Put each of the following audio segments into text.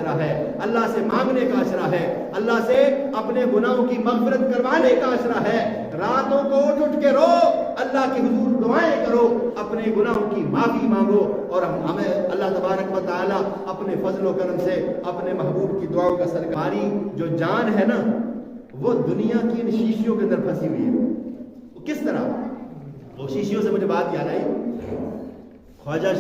اشرہ ہے، اللہ سے مانگنے کا اشرہ ہے، اللہ سے اپنے گناہوں کی مغفرت کروانے کا اشرہ ہے۔ راتوں کو اٹھ اٹھ کے رو، اللہ کے حضور دعائیں کرو، اپنے گناہوں کی معافی مانگو، اور ہمیں اللہ تبارک و تعالی اپنے فضل و کرم سے اپنے محبوب کی دعاؤں کا صدقہ۔ ہماری جو جان ہے نا وہ دنیا کی ان شیشیوں کے اندر پھنسی ہوئی ہے۔ وہ کس طرح؟ وہ شیشیوں سے مجھے بات یاد آئی، خواجہ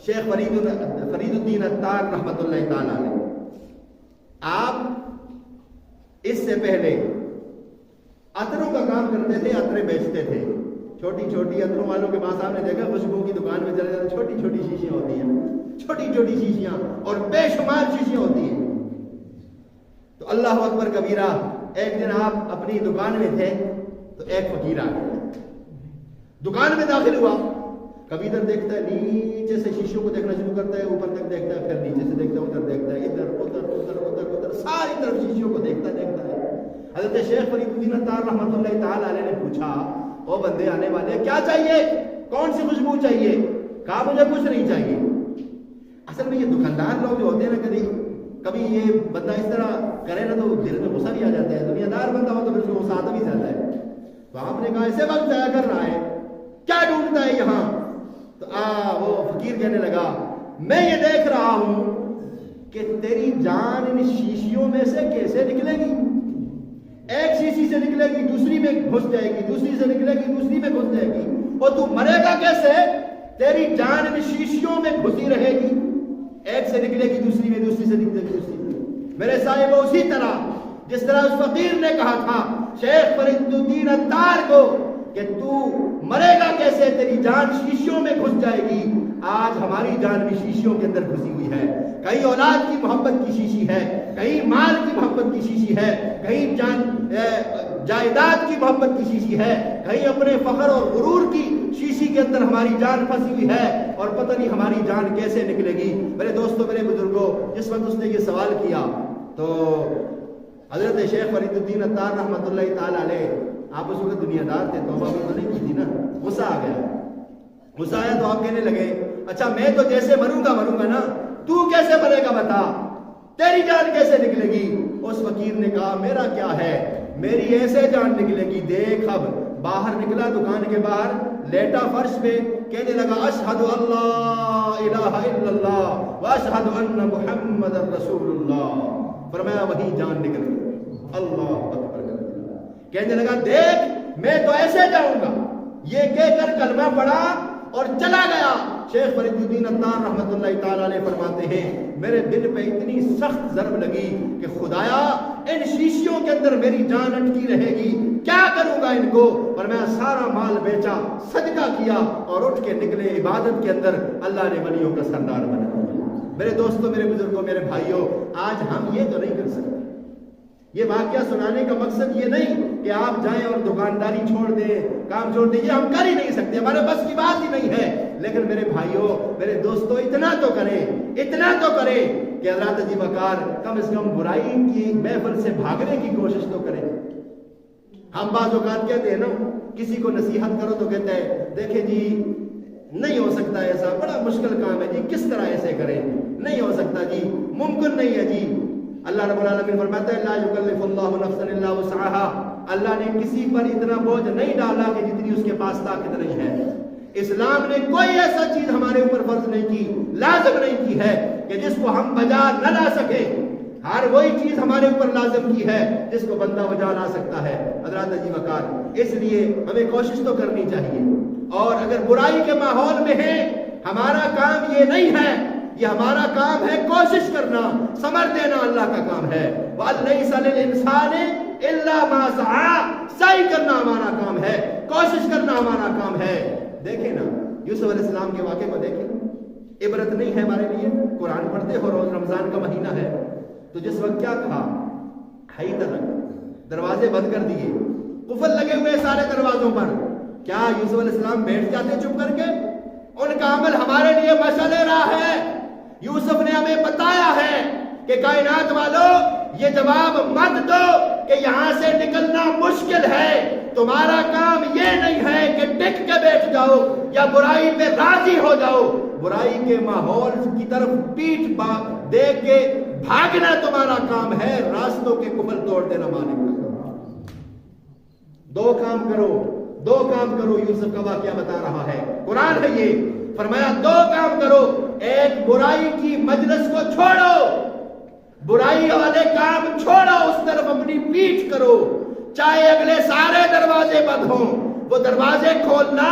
شیخ فرید الدین اتار رحمۃ اللہ تعالیٰ علیہ، آپ اس سے پہلے عطروں کا کام کرتے تھے، عطریں بیچتے تھے، چھوٹی چھوٹی عطروں والوں کے پاس آپ نے دیکھا خوشبو کی دکان میں چلے جاتے، چھوٹی چھوٹی شیشیاں ہوتی ہیں، چھوٹی چھوٹی شیشیاں اور بے شمار شیشیاں ہوتی ہیں۔ تو اللہ اکبر کبیرہ، ایک دن آپ اپنی دکان میں تھے تو ایک فقیر آ گیا، دکان میں داخل ہوا، کبھی ادھر دیکھتا ہے، نیچے سے شیشوں کو دیکھنا شروع کرتا ہے، اوپر تک دیکھتا ہے، پھر نیچے سے دیکھتا ہے، ادھر دیکھتا ہے، ادھر ادھر ادھر ادھر ادھر ساری طرف شیشوں کو دیکھتا ہے۔ حضرت شیخ فرید الدین اتار رحمۃ اللہ تعالی علیہ نے پوچھا، او بندے آنے والے، کیا چاہیے؟ کون سی خوشبو چاہیے؟ کہا مجھے کچھ نہیں چاہیے۔ اصل میں یہ دکاندار لوگ جو ہوتے ہیں نا، کبھی یہ بندہ اس طرح کرے نا تو دل میں غصہ بھی آ جاتا ہے، دنیا دار بندہ ہو تو پھر اس کو غصہ آتا بھی زیادہ ہے۔ تو آپ نے کہا ایسے وقت ضائع کر رہا ہے، کیا ڈھونڈتا ہے یہاں؟ تو وہ فقیر کہنے لگا، میں یہ دیکھ رہا ہوں کہ تیری جان ان شیشیوں میں سے کیسے نکلے گی۔ ایک شیشی سے نکلے گی، دوسری میں گھس جائے گی، دوسری سے نکلے گی، دوسری میں گھس جائے گی، اور تو مرے گا کیسے؟ تیری جان ان شیشیوں میں گھسی رہے گی، ایک سے نکلے گی دوسری میں، دوسری سے نکلے گی دوسری میں۔ میرے صاحب اسی طرح جس طرح اس فقیر نے کہا تھا شیخ فرید الدین اتار کو کہ تو مرے گا کیسے، تیری جان شیشیوں میں گھس جائے گی، آج ہماری جان بھی شیشیوں کے اندر گھسی ہوئی ہے۔ کہیں اولاد کی محبت کی شیشی ہے، کہیں مال کی محبت کی شیشی ہے، کہیں جائیداد کی محبت کی شیشی ہے، کہیں اپنے فخر اور غرور کی شیشی کے اندر ہماری جان پھنسی ہوئی ہے، اور پتہ نہیں ہماری جان کیسے نکلے گی۔ میرے دوستوں، میرے بزرگوں، جس وقت اس نے یہ سوال کیا تو حضرت شیخ فرید الدین اتار رحمۃ اللہ تعالی علیہ، آپ اس وقت دنیا دار تھے، توبہ بھی تو نہیں کی تھی نا، غصہ آ گیا۔ غصہ آیا تو آپ کہنے لگے، اچھا میں تو جیسے مروں گا نا، تو کیسے مرے گا بتا، تیری جان کیسے نکلے گی؟ اس فقیر نے کہا میرا کیا ہے، میری ایسے جان نکلے گی، دیکھ اب باہر نکلا دکان کے باہر، لیٹا فرش پہ، کہنے لگا اشہد اللہ الہ الا اللہ واشہد ان محمد رسول اللہ، فرمایا وہی جان نکل گئی، اللہ اکبر، کہنے لگا دیکھ میں تو ایسے جاؤں گا، یہ کہہ کر کلمہ پڑھا اور چلا گیا۔ شیخ فرید الدین اتار رحمۃ اللہ تعالی علیہ فرماتے ہیں میرے دل پہ اتنی سخت ضرب لگی کہ خدایا ان شیشیوں کے اندر میری جان اٹکی رہے گی، کیا کروں گا ان کو؟ اور میں سارا مال بیچا، صدقہ کیا اور اٹھ کے نکلے عبادت کے اندر، اللہ نے ولیوں کا سردار بنا۔ میرے دوستوں، میرے بزرگوں، میرے بھائیوں، آج ہم یہ تو نہیں کر سکتے۔ یہ واقعہ سنانے کا مقصد یہ نہیں کہ آپ جائیں اور دکانداری چھوڑ دیں، کام چھوڑ دیں، یہ ہم کر ہی نہیں سکتے، ہمارے بس کی بات ہی نہیں ہے۔ لیکن میرے بھائیوں، میرے دوستوں، اتنا تو کریں کہ حضرات جی وقار کم از کم برائی کی محفل سے بھاگنے کی کوشش تو کریں۔ ہم بعض اوقات کہتے ہیں نا، کسی کو نصیحت کرو تو کہتے ہیں دیکھیں جی نہیں ہو سکتا ایسا، بڑا مشکل کام ہے جی، کس طرح ایسے کریں، نہیں ہو سکتا جی، ممکن نہیں ہے جی۔ اللہ رب العالمین فرماتا ہے لا یکلف اللہ نفسا الا وسعها، اللہ نے کسی پر اتنا بوجھ نہیں ڈالا کہ جتنی اس کے پاس طاقت نہیں ہے۔ اسلام نے کوئی ایسا چیز ہمارے اوپر فرض نہیں کی، لازم نہیں کی ہے کہ جس کو ہم بجا نہ لا سکے۔ ہر وہی چیز ہمارے اوپر لازم کی ہے جس کو بندہ بجا لا سکتا ہے۔ حضرات جی وقار، اس لیے ہمیں کوشش تو کرنی چاہیے، اور اگر برائی کے ماحول میں ہے، ہمارا کام یہ نہیں ہے، یہ ہمارا کام ہے کوشش کرنا، ثمر دینا اللہ کا کام ہے۔ وَلَيْسَ لِلْإِنسَانِ إِلَّا مَا سَعَىٰ، سعی کرنا ہمارا کام ہے، کوشش کرنا ہمارا کام ہے۔ دیکھیں نا یوسف علیہ السلام کے واقعے کو دیکھیں، عبرت نہیں ہے ہمارے لیے؟ قرآن پڑھتے ہو، روز رمضان کا مہینہ ہے، تو جس وقت کیا کہا، ہائی ترک، دروازے بند کر دیے، قفل لگے ہوئے سارے دروازوں پر، کیا یوسف علیہ السلام بیٹھ جاتے چپ کر کے؟ ان کا عمل ہمارے لیے مشعل راہ ہے۔ یوسف نے ہمیں بتایا ہے کہ کائنات والوں یہ جواب مت دو کہ یہاں سے نکلنا مشکل ہے، تمہارا کام یہ نہیں ہے کہ ٹک کے بیٹھ جاؤ یا برائی پہ راضی ہو جاؤ، برائی کے ماحول کی طرف پیٹھ دے کے بھاگنا تمہارا کام ہے، راستوں کے قفل توڑ دینا مالک کا کام۔ دو کام کرو، یوسف کا واقعہ بتا رہا ہے، قرآن ہے یہ، فرمایا دو کام کرو، ایک برائی کی مجلس کو چھوڑو، برائی والے کام چھوڑو، اس طرف اپنی پیٹھ کرو، چاہے اگلے سارے دروازے بند ہوں، وہ دروازے کھولنا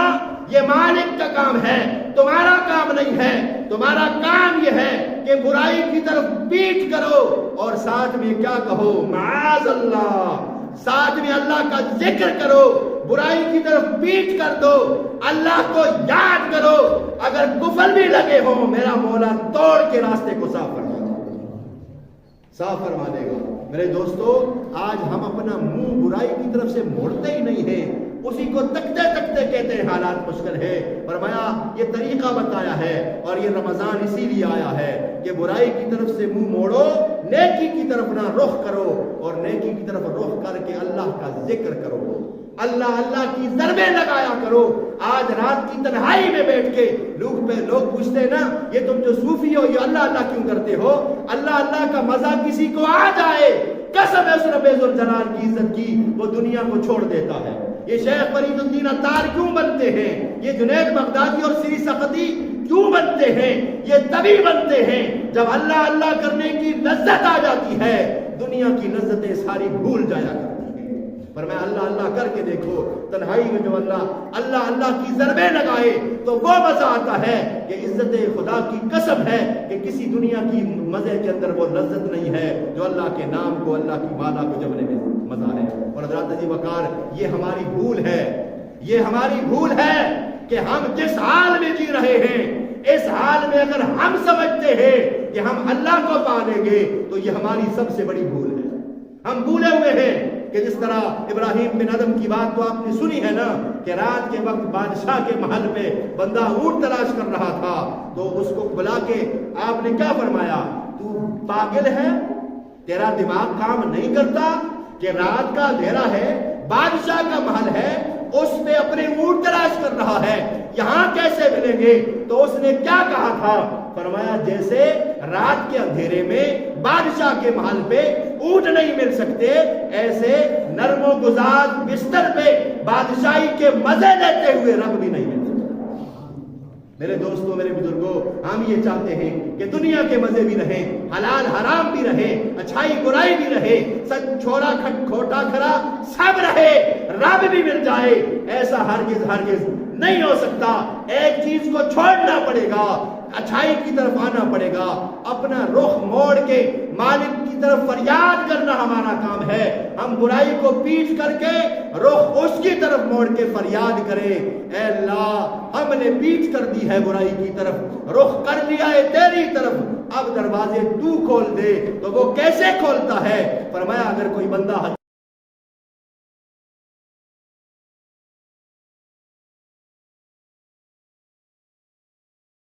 یہ مالک کا کام ہے، تمہارا کام نہیں ہے۔ تمہارا کام یہ ہے کہ برائی کی طرف پیٹھ کرو، اور ساتھ میں کیا کہو؟ معاذ اللہ، ساتھ میں اللہ کا ذکر کرو، برائی کی طرف پیٹھ کر دو، اللہ کو یاد کرو، اگر کفر بھی لگے ہوں میرا مولا توڑ کے راستے کو صاف فرما دے گا۔ میرے دوستو، آج ہم اپنا منہ برائی کی طرف سے موڑتے ہی نہیں ہیں، اسی کو تکتے تکتے کہتے ہیں حالات مشکل ہے۔ فرمایا یہ طریقہ بتایا ہے، اور یہ رمضان اسی لیے آیا ہے کہ برائی کی طرف سے منہ موڑو، نیکی کی طرف نہ رخ کرو، اور نیکی کی طرف رخ کر کے اللہ کا ذکر کرو، اللہ کی ضربیں لگایا کرو۔ آج رات کی تنہائی میں بیٹھ کے لوگ پوچھتے ہیں نا، یہ تم جو صوفی ہو یہ اللہ کیوں کرتے ہو؟ اللہ کا مزہ کسی کو آ جائے، قسم ہے اس رب ذوالجلال کی عزت کی، وہ دنیا کو چھوڑ دیتا ہے۔ یہ شیخ فرید الدین عطار کیوں بنتے ہیں؟ یہ جنید بغدادی اور سری سختی کیوں بنتے ہیں؟ یہ تبھی بنتے ہیں جب اللہ کرنے کی لذت آ جاتی ہے، دنیا کی لذتیں ساری بھول جایا کرتی ہیں۔ پر میں اللہ کر کے دیکھو، تنہائی میں جو اللہ کی ضربیں لگائے تو وہ مزہ آتا ہے کہ عزت خدا کی قسم ہے کہ کسی دنیا کی مزے کے اندر وہ لذت نہیں ہے جو اللہ کے نام کو، اللہ کی مالا کو جپنے میں مزہ ہے۔ اور حضرات عزیز وقار، یہ ہماری بھول ہے کہ ہم جس حال میں جی رہے ہیں، اس حال میں اگر ہم سمجھتے ہیں کہ ہم اللہ کو پالیں گے تو یہ ہماری سب سے بڑی بھول ہے۔ ہم بھولے ہوئے ہیں کہ جس طرح ابراہیم بن ادم کی بات تو آپ نے سنی ہے نا، کہ رات کے وقت بادشاہ کے محل پہ بندہ اونٹ تلاش کر رہا تھا، تو اس کو بلا کے آپ نے کیا فرمایا؟ تو پاگل ہے، تیرا دماغ کام نہیں کرتا کہ رات کا اندھیرا ہے، بادشاہ کا محل ہے، اس پہ اپنے اونٹ تلاش کر رہا ہے، یہاں کیسے ملیں گے؟ تو اس نے کیا کہا تھا؟ فرمایا جیسے رات کے اندھیرے میں بادشاہ کے محل پہ اونٹ نہیں مل سکتے، ایسے نرم و گزاز بستر پہ بادشاہی کے مزے لیتے ہوئے رب بھی نہیں مل سکتا۔ میرے دوستوں، میرے بزرگوں، ہم یہ چاہتے ہیں کہ دنیا کے مزے بھی رہیں، حلال حرام بھی رہے، اچھائی برائی بھی رہے، سچ چھوڑا کھوٹا کھرا سب رہے، رب بھی مل جائے۔ ایسا ہرگز نہیں ہو سکتا۔ ایک چیز کو چھوڑنا پڑے گا، اچھائی کی طرف آنا پڑے گا، اپنا رخ موڑ کے مالک کی طرف فریاد کرنا ہمارا کام ہے۔ ہم برائی کو پیچھ کر کے رخ اس کی طرف موڑ کے فریاد کریں، اے اللہ ہم نے پیچھ کر دی ہے برائی کی طرف، رخ کر لیا ہے تیری طرف، اب دروازے تو کھول دے۔ تو وہ کیسے کھولتا ہے؟ فرمایا اگر کوئی بندہ